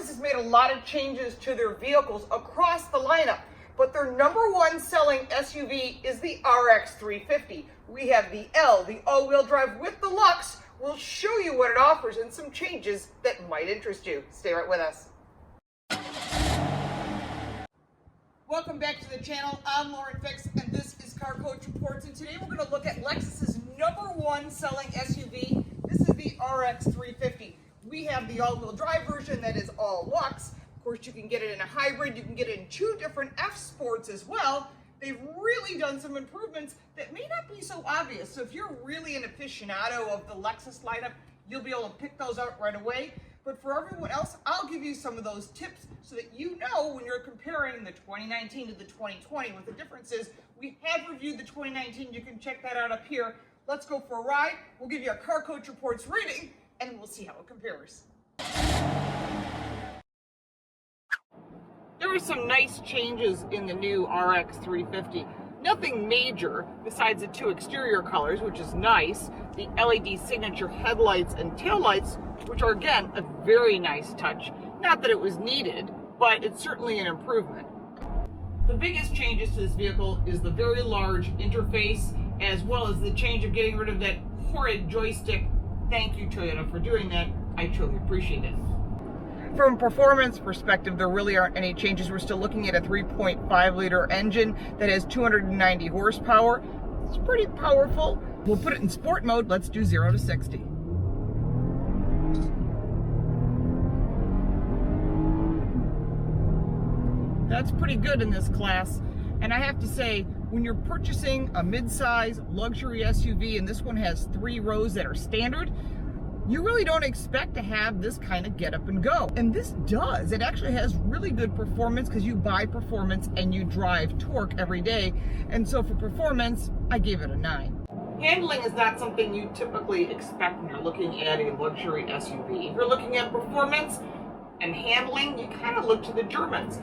has made a lot of changes to their vehicles across the lineup, but their number one selling SUV is the RX350. We have the L, the all-wheel drive with the Lux. We'll show you what it offers and some changes that might interest you. Stay right with us. Welcome back to the channel. I'm Lauren Fix, and this is Car Coach Reports. And today we're going to look at Lexus's number one selling SUV. This is the RX350. We have the all-wheel drive version that is all Lux. Of course, you can get it in a hybrid. You can get it in two different F Sports as well. They've really done some improvements that may not be so obvious. So if you're really an aficionado of the Lexus lineup, you'll be able to pick those out right away. But for everyone else, I'll give you some of those tips so that you know when you're comparing the 2019 to the 2020 what the difference is. We have reviewed the 2019. You can check that out up here. Let's go for a ride. We'll give you a Car Coach Reports rating, and we'll see how it compares. There are some nice changes in the new RX350. Nothing major besides the two exterior colors, which is nice. The LED signature headlights and taillights, which are again a very nice touch. Not that it was needed, but it's certainly an improvement. The biggest changes to this vehicle is the very large interface, as well as the change of getting rid of that horrid joystick. Thank you, Toyota, for doing that. I truly appreciate it. From a performance perspective, there really aren't any changes. We're still looking at a 3.5 liter engine that has 290 horsepower. It's pretty powerful. We'll put it in sport mode. Let's do 0 to 60. That's pretty good in this class. And I have to say, when you're purchasing a mid-size luxury SUV, and this one has 3 rows that are standard, you really don't expect to have this kind of get up and go. And this does. It actually has really good performance because you buy performance and you drive torque every day. And so for performance, I gave it a 9. Handling is not something you typically expect when you're looking at a luxury SUV. If you're looking at performance and handling, you kind of look to the Germans.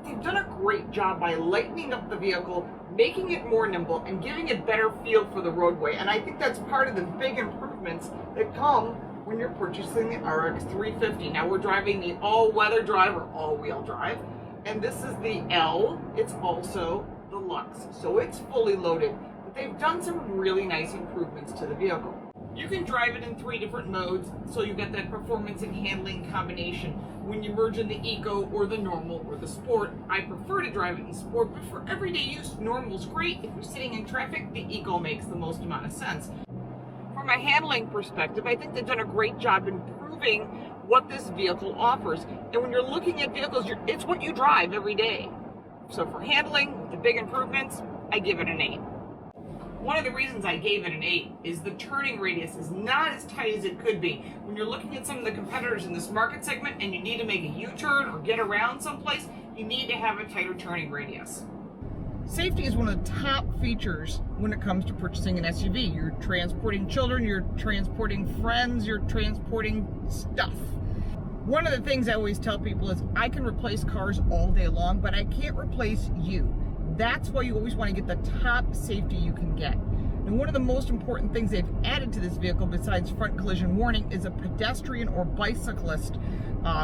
They've done a great job by lightening up the vehicle, making it more nimble, and giving it better feel for the roadway. And I think that's part of the big improvements that come when you're purchasing the RX350. Now we're driving the all-weather drive or all-wheel drive, and this is the L. It's also the Lux, so it's fully loaded. But they've done some really nice improvements to the vehicle. You can drive it in 3 different modes, so you get that performance and handling combination. When you merge in the Eco or the Normal or the Sport, I prefer to drive it in Sport, but for everyday use, Normal's great. If you're sitting in traffic, the Eco makes the most amount of sense. From a handling perspective, I think they've done a great job improving what this vehicle offers. And when you're looking at vehicles, it's what you drive every day. So for handling, with the big improvements, I give it an 8. One of the reasons I gave it an 8 is the turning radius is not as tight as it could be. When you're looking at some of the competitors in this market segment and you need to make a U-turn or get around someplace, you need to have a tighter turning radius. Safety is one of the top features when it comes to purchasing an SUV. You're transporting children, you're transporting friends, you're transporting stuff. One of the things I always tell people is I can replace cars all day long, but I can't replace you. That's why you always want to get the top safety you can get. And one of the most important things they've added to this vehicle besides front collision warning is a pedestrian or bicyclist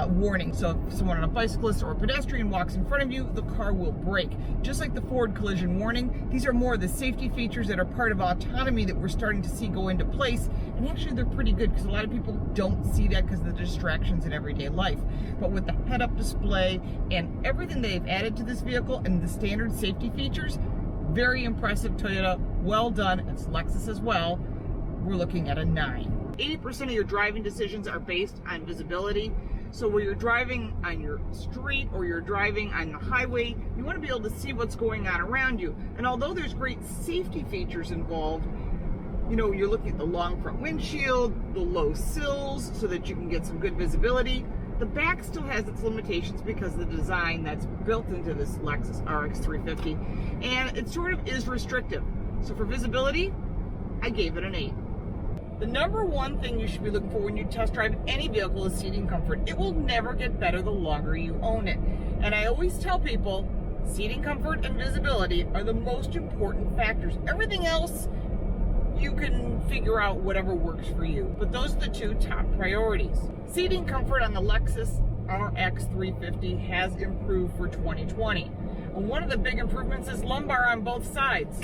warning. So if someone on a bicyclist or a pedestrian walks in front of you, the car will brake. Just like the forward collision warning, these are more of the safety features that are part of autonomy that we're starting to see go into place. And actually they're pretty good because a lot of people don't see that because of the distractions in everyday life. But with the head-up display and everything they've added to this vehicle and the standard safety features, very impressive, Toyota. Well done. It's Lexus as well. We're looking at a 9. 80% of your driving decisions are based on visibility. So where you're driving on your street or you're driving on the highway, you want to be able to see what's going on around you. And although there's great safety features involved, you know, you're looking at the long front windshield, the low sills so that you can get some good visibility. The back still has its limitations because of the design that's built into this Lexus RX350, and it sort of is restrictive. So for visibility, I gave it an 8. The number one thing you should be looking for when you test drive any vehicle is seating comfort. It will never get better the longer you own it. And I always tell people, seating comfort and visibility are the most important factors. Everything else, you can figure out whatever works for you. But those are the 2 top priorities. Seating comfort on the Lexus RX350 has improved for 2020. And one of the big improvements is lumbar on both sides.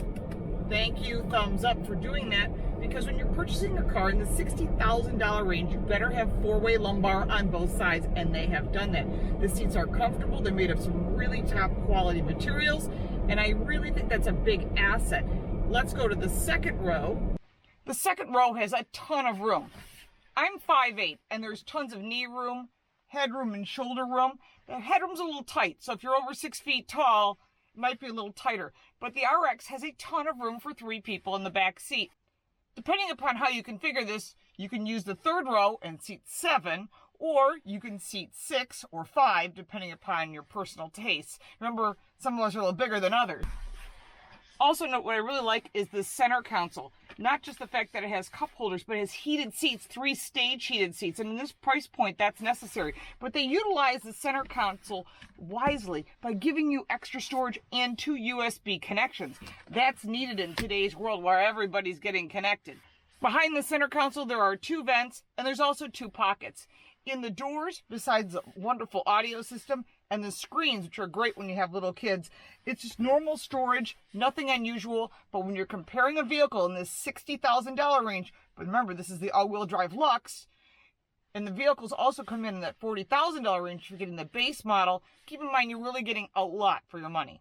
Thank you, thumbs up for doing that, because when you're purchasing a car in the $60,000 range, you better have four-way lumbar on both sides, and they have done that. The seats are comfortable, they're made of some really top quality materials, and I really think that's a big asset. Let's go to the second row. The second row has a ton of room. I'm 5'8", and there's tons of knee room, headroom, and shoulder room. The headroom's a little tight, so if you're over 6 feet tall, it might be a little tighter. But the RX has a ton of room for 3 people in the back seat. Depending upon how you configure this, you can use the third row and seat 7, or you can seat 6 or 5, depending upon your personal tastes. Remember, some of us are a little bigger than others. Also note, what I really like is the center console. Not just the fact that it has cup holders, but it has heated seats, 3 stage heated seats. And in this price point, that's necessary. But they utilize the center console wisely by giving you extra storage and 2 USB connections. That's needed in today's world where everybody's getting connected. Behind the center console, there are 2 vents, and there's also 2 pockets. In the doors, besides the wonderful audio system and the screens, which are great when you have little kids, it's just normal storage, nothing unusual. But when you're comparing a vehicle in this $60,000 range, but remember, this is the all-wheel drive Lux, and the vehicles also come in that $40,000 range if you're getting the base model, keep in mind you're really getting a lot for your money.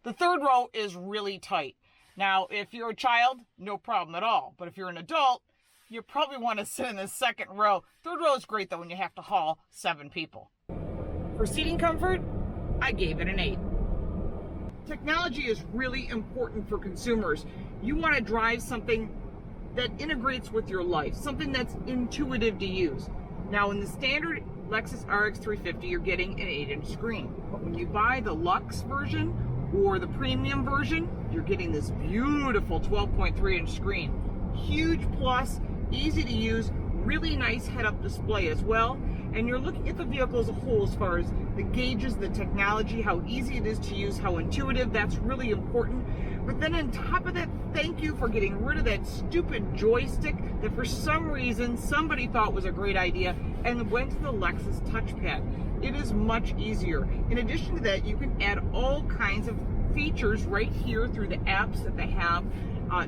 The third row is really tight. Now, if you're a child, no problem at all. But if you're an adult, you probably want to sit in the second row. Third row is great, though, when you have to haul 7 people. For seating comfort, I gave it an 8. Technology is really important for consumers. You want to drive something that integrates with your life, something that's intuitive to use. Now, in the standard Lexus RX350, you're getting an 8-inch screen. But when you buy the Lux version or the premium version, you're getting this beautiful 12.3-inch screen. Huge plus, easy to use, really nice head-up display as well. And you're looking at the vehicle as a whole as far as the gauges, the technology, how easy it is to use, how intuitive. That's really important. But then on top of that, thank you for getting rid of that stupid joystick that for some reason somebody thought was a great idea and went to the Lexus touchpad. It is much easier. In addition to that, you can add all kinds of features right here through the apps that they have.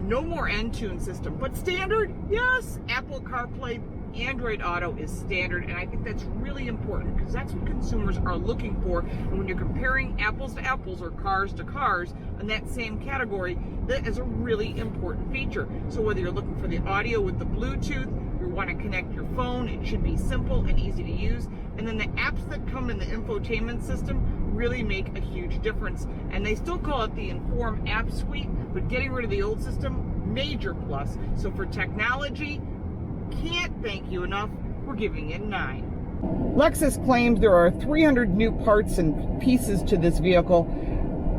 No more N-Tune system, but standard, yes. Apple CarPlay, Android Auto is standard, and I think that's really important because that's what consumers are looking for. And when you're comparing apples to apples or cars to cars in that same category, that is a really important feature. So whether you're looking for the audio with the Bluetooth, you want to connect your phone, it should be simple and easy to use. And then the apps that come in the infotainment system really make a huge difference. And they still call it the Inform app suite, but getting rid of the old system, major plus. So for technology, can't thank you enough. We're giving it 9. Lexus claims there are 300 new parts and pieces to this vehicle,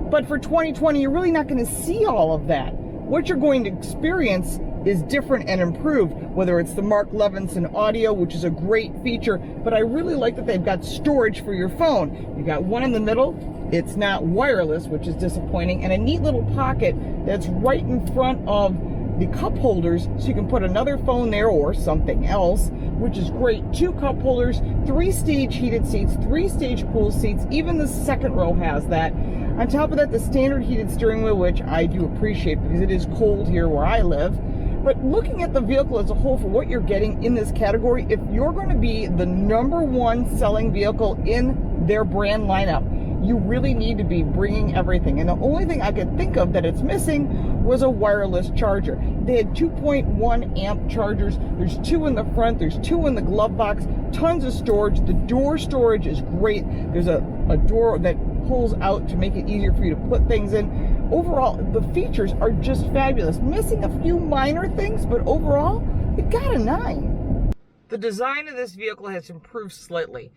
but for 2020, you're really not going to see all of that. What you're going to experience is different and improved, whether it's the Mark Levinson audio, which is a great feature, but I really like that they've got storage for your phone. You got one in the middle, it's not wireless, which is disappointing, and a neat little pocket that's right in front of the cup holders, so you can put another phone there or something else, which is great. 2 cup holders, 3 stage heated seats, 3 stage cool seats, even the second row has that. On top of that, the standard heated steering wheel, which I do appreciate because it is cold here where I live. But looking at the vehicle as a whole for what you're getting in this category, if you're going to be the #1 selling vehicle in their brand lineup, you really need to be bringing everything. And the only thing I could think of that it's missing was a wireless charger. They had 2.1 amp chargers. There's 2 in the front, there's 2 in the glove box, tons of storage. The door storage is great. There's a door that pulls out to make it easier for you to put things in. Overall, the features are just fabulous. Missing a few minor things, but overall, it got a 9. The design of this vehicle has improved slightly.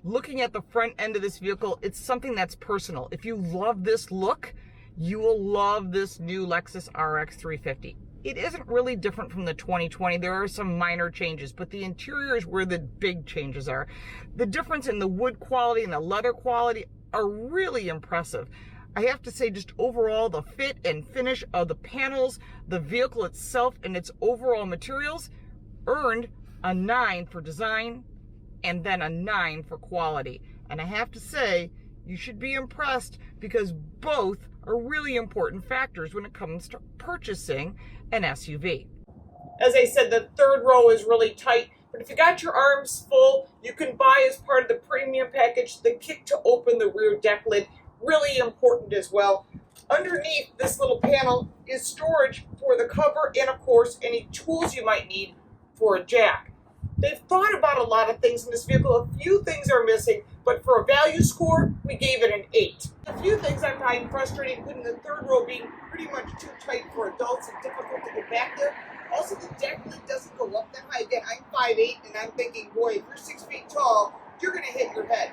Looking at the front end of this vehicle, it's something that's personal. If you love this look, you will love this new Lexus RX350. It isn't really different from the 2020. There are some minor changes, but the interior is where the big changes are. The difference in the wood quality and the leather quality are really impressive. I have to say, just overall, the fit and finish of the panels, the vehicle itself, and its overall materials earned a 9 for design and then a 9 for quality. And I have to say, you should be impressed because both are really important factors when it comes to purchasing an SUV. As I said, the third row is really tight, but if you got your arms full, you can buy as part of the premium package the kick to open the rear deck lid. Really important as well. Underneath this little panel is storage for the cover and, of course, any tools you might need for a jack. They've thought about a lot of things in this vehicle. A few things are missing, but for a value score, we gave it an 8. A few things I find frustrating, including the third row being pretty much too tight for adults and difficult to get back there. Also, the deck lid doesn't go up that high. Again, I'm 5'8", and I'm thinking, boy, if you're 6 feet tall, you're going to hit your head.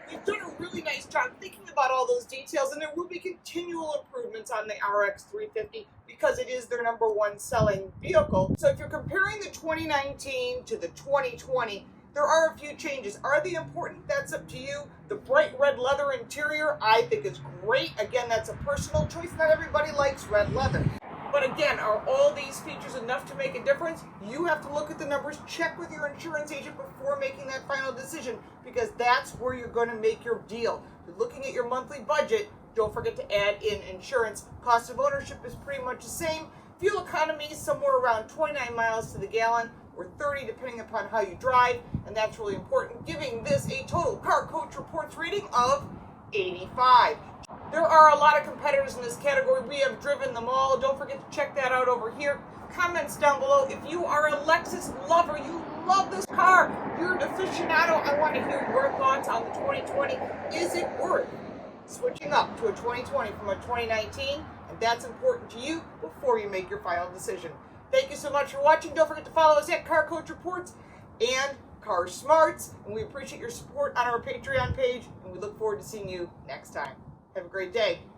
We've done a really nice job thinking about all those details, and there will be continual improvements on the RX350 because it is their #1 selling vehicle. So if you're comparing the 2019 to the 2020, there are a few changes. Are they important? That's up to you. The bright red leather interior, I think is great. Again, that's a personal choice. Not everybody likes red leather. But again, are all these features enough to make a difference? You have to look at the numbers, check with your insurance agent before making that final decision, because that's where you're going to make your deal. You're looking at your monthly budget. Don't forget to add in insurance. Cost of ownership is pretty much the same. Fuel economy is somewhere around 29 miles to the gallon, or 30 depending upon how you drive, and that's really important, giving this a total Car Coach Reports rating of 85. There are a lot of competitors in this category. We have driven them all. Don't forget to check that out over here. Comments down below. If you are a Lexus lover, you love this car, you're an aficionado, I want to hear your thoughts on the 2020. Is it worth switching up to a 2020 from a 2019? And that's important to you before you make your final decision. Thank you so much for watching. Don't forget to follow us at Car Coach Reports and Car Smarts. And we appreciate your support on our Patreon page. And we look forward to seeing you next time. Have a great day.